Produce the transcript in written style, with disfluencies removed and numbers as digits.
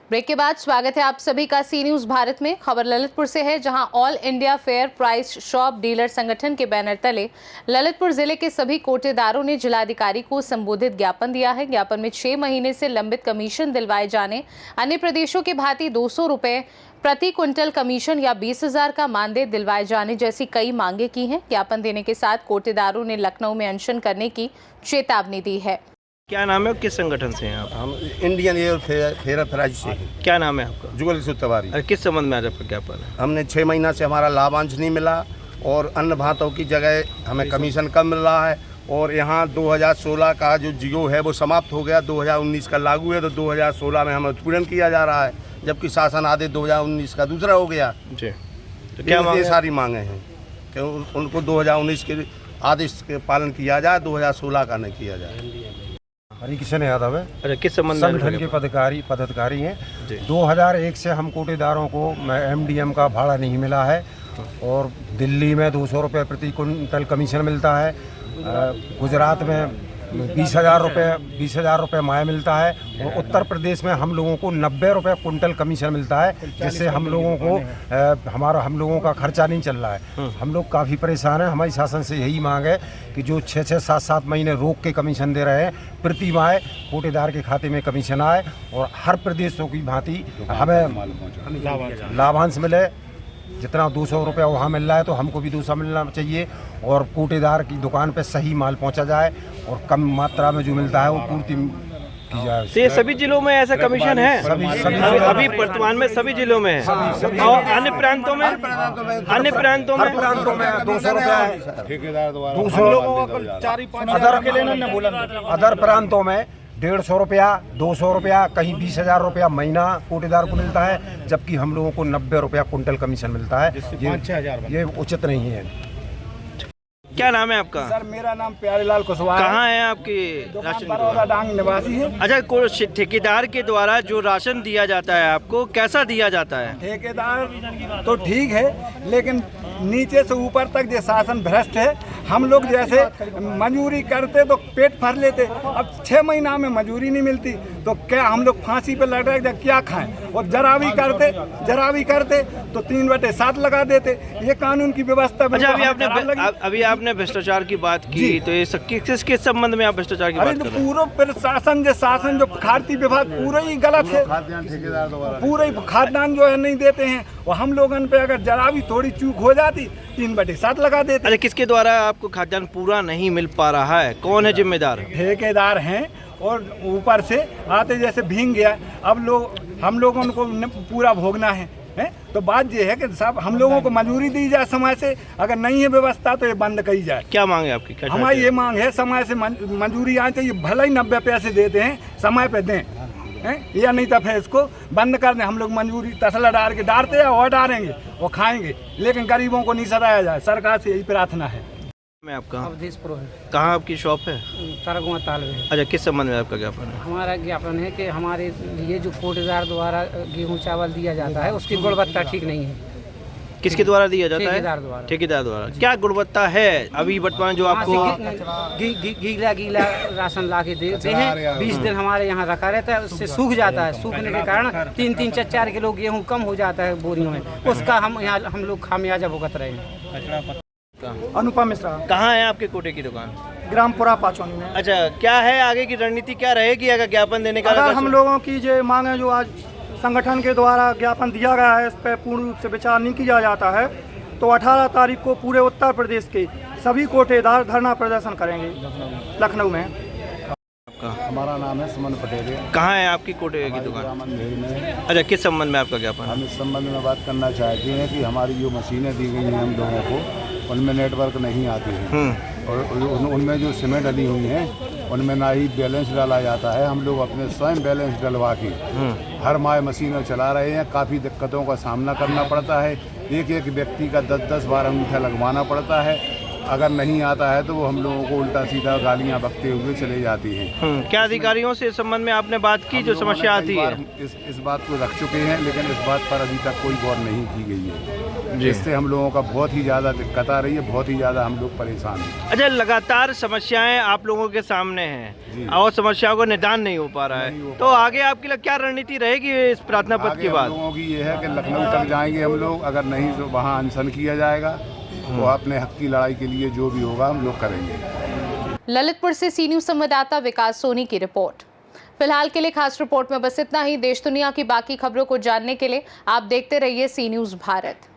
Break के बाद स्वागत है आप सभी का सी न्यूज भारत में। खबर ललितपुर से है, जहां all India fair price shop dealer संगठन के बैनर तले ललितपुर जिले के सभी कोटेदारों ने जिलाधिकारी को संबोधित ज्ञापन दिया है। ज्ञापन में 6 महीने से लंबित कमीशन दिलवाए जाने, अन्य प्रदेशों की भांति 200 रुपए प्रति क्विंटल कमीशन या 20,000 का मानदेय दिलवाए जाने जैसी कई मांगे की हैं। ज्ञापन देने के साथ कोटेदारों ने लखनऊ में अनशन करने की चेतावनी दी है। क्या नाम है और किस संगठन से हैं आप? हम इंडियन एयर फेयर प्राइस से हैं। क्या नाम है आपका? जुगल तिवारी। और किस संबंध में आज आपका ज्ञापन है? हमने 6 महीना से हमारा लाभांश नहीं मिला और अन्य भातों की जगह हमें कमीशन कम मिल रहा है। और यहाँ 2016 का जो जियो है वो समाप्त हो गया, 2019 का लागू है, तो 2016 में हमें उत्पीड़न किया जा रहा है, जबकि शासन आदेश 2019 का दूसरा हो गया जी। तो क्या ये सारी मांगे हैं कि उनको 2019 के आदेश के पालन किया जाए, 2016 का नहीं किया जाए। हरिकिशन यादव है। अच्छा, किस संबंध में? संगठन के पदाधिकारी हैं। 2001 से हम कोटेदारों को MDM का भाड़ा नहीं मिला है और दिल्ली में 200 रुपये प्रति क्विंटल कमीशन मिलता है, गुजरात में 20,000 रुपये माह मिलता है और उत्तर प्रदेश में हम लोगों को 90 रुपये क्विंटल कमीशन मिलता है, जिससे हम लोगों को हम लोगों का खर्चा नहीं चल रहा है। हम लोग काफ़ी परेशान हैं। हमारी शासन से यही मांग है कि जो 6-6, 7-7 महीने रोक के कमीशन दे रहे हैं, प्रति माह कोटेदार के खाते में कमीशन आए और हर प्रदेशों की भांति हमें लाभांश मिले। जितना 200 रुपया वहाँ मिल रहा है तो हमको भी 200 मिलना चाहिए और कोटेदार की दुकान पे सही माल पहुँचा जाए और कम मात्रा में जो मिलता है वो पूर्ति की जाए। तो ये सभी जिलों में ऐसा कमीशन है? अभी वर्तमान में सभी जिलों में है और अन्य प्रांतों में 200 रुपया, अदर प्रांतों में 150 रुपया, 200 रुपया, कहीं 20,000 रुपया महीना कोटेदार को मिलता है, जबकि हम लोगों को 90 रुपया क्विंटल कमीशन मिलता है। ये उचित नहीं है। क्या नाम है आपका? सर, मेरा नाम प्यारेलाल कुशवाहा। कहाँ है आपकी राशन बड़ौदा डांग निवासी है। अच्छा, ठेकेदार के द्वारा जो राशन दिया जाता है आपको, कैसा दिया जाता है? ठेकेदार तो ठीक है, लेकिन नीचे से ऊपर तक जो शासन भ्रष्ट है। हम लोग जैसे मजदूरी करते तो पेट भर लेते, अब 6 महीना में मजदूरी नहीं मिलती तो क्या हम लोग फांसी पे लटक जाए, क्या खाएं? और जरा भी करते तो 3/7 लगा देते। ये कानून की व्यवस्था। अच्छा, अभी आपने भ्रष्टाचार की बात की, तो ये किस संबंध में आप भ्रष्टाचार की बात कर रहे हैं? पूरा प्रशासन जो खाद्य विभाग पूरा ही गलत है। पूरे खाद्यान्न जो है नहीं देते हैं और हम लोगों पे अगर जरा भी थोड़ी चूक हो जाती 3/7 लगा देते। अरे, किसके द्वारा आपको खाद्यान्न पूरा नहीं मिल पा रहा है? कौन है जिम्मेदार? ठेकेदार हैं और ऊपर से आते जैसे भींग गया। अब हम लोगों को पूरा भोगना है। तो बात ये है कि साहब हम लोगों को मजदूरी दी जाए समय से, अगर नहीं है व्यवस्था तो ये बंद की जाए। क्या मांग है आपकी? हमारी ये मांग है समय से मजदूरी आए चाहिए, भले ही 90 पैसे देते हैं समय पे दें, या नहीं तो फिर इसको बंद कर दें। हम लोग मजदूरी तसला डालते हैं और डालेंगे और खाएंगे, लेकिन गरीबों को नहीं सताया जाए। सरकार से यही प्रार्थना है। मैं आपका अवधेश प्रो है। कहाँ आपकी शॉप है? ताराकुआ तालवे। अच्छा, किस संबंध में आपका ज्ञापन है? हमारा ज्ञापन है कि हमारे लिए जो कोटेदार द्वारा गेहूं चावल दिया जाता है उसकी गुणवत्ता ठीक नहीं है। किसके द्वारा दिया जाता है? ठेकेदार द्वारा। क्या गुणवत्ता है अभी वर्तमान जो आपको? गीला राशन ला के देते हैं। 20 दिन हमारे यहाँ रखा रहता है, उससे सूख जाता है। सूखने के कारण 3-3, 4-4 किलो गेहूँ कम हो जाता है बोरियों में। उसका हम लोग खामियाजा भुगत रहे हैं। अनुपम मिश्रा। कहाँ है आपके कोटे की दुकान? ग्रामपुरा पाचौनी में। अच्छा, क्या है आगे की रणनीति, क्या रहेगी अगर ज्ञापन देने का? अगर हम लोगों की जो मांग है, जो आज संगठन के द्वारा ज्ञापन दिया गया है, इस पर पूर्ण रूप से विचार नहीं किया जाता है तो 18 तारीख को पूरे उत्तर प्रदेश के सभी कोटेदार धरना प्रदर्शन करेंगे लखनऊ में। हमारा नाम है सुमन पटेल। कहाँ है आपकी कोटे की दुकान? अच्छा, किस संबंध में आपका ज्ञापन? हम इस संबंध में बात करना चाहते हैं कि हमारी जो मशीनें दी गई हैं हम लोगों को, उनमें नेटवर्क नहीं आती है और उनमें जो सीमेंट डली हुई हैं उनमें ना ही बैलेंस डाला जाता है। हम लोग अपने स्वयं बैलेंस डलवा के हर माह मशीनें चला रहे हैं। काफ़ी दिक्कतों का सामना करना पड़ता है। एक व्यक्ति का 10-10, 12 अंगूठा लगवाना पड़ता है। अगर नहीं आता है तो वो हम लोगों को उल्टा सीधा गालियाँ बकते हुए चले जाती हैं। क्या अधिकारियों से इस संबंध में आपने बात की, जो समस्या आती है? इस बात को रख चुके हैं, लेकिन इस बात पर अभी तक कोई गौर नहीं की गई है। इससे हम लोगों का बहुत ही ज़्यादा दिक्कत आ रही है, बहुत ही ज़्यादा हम लोग परेशान हैं। अच्छा, लगातार समस्याएं आप लोगों के सामने हैं और समस्याओं को निदान नहीं हो पा रहा है, तो आगे आपके लिए क्या रणनीति रहेगी इस प्रार्थना पत्र आगे के हम बाद? लोगों की ये है कि लखनऊ तक जाएंगे हम लोग, अगर नहीं तो वहाँ अनशन किया जाएगा, तो अपने हक की लड़ाई के लिए जो भी होगा हम लोग करेंगे। ललितपुर से सी न्यूज़ संवाददाता विकास सोनी की रिपोर्ट। फिलहाल के लिए खास रिपोर्ट में बस इतना ही। देश दुनिया की बाकी खबरों को जानने के लिए आप देखते रहिए सी न्यूज़ भारत।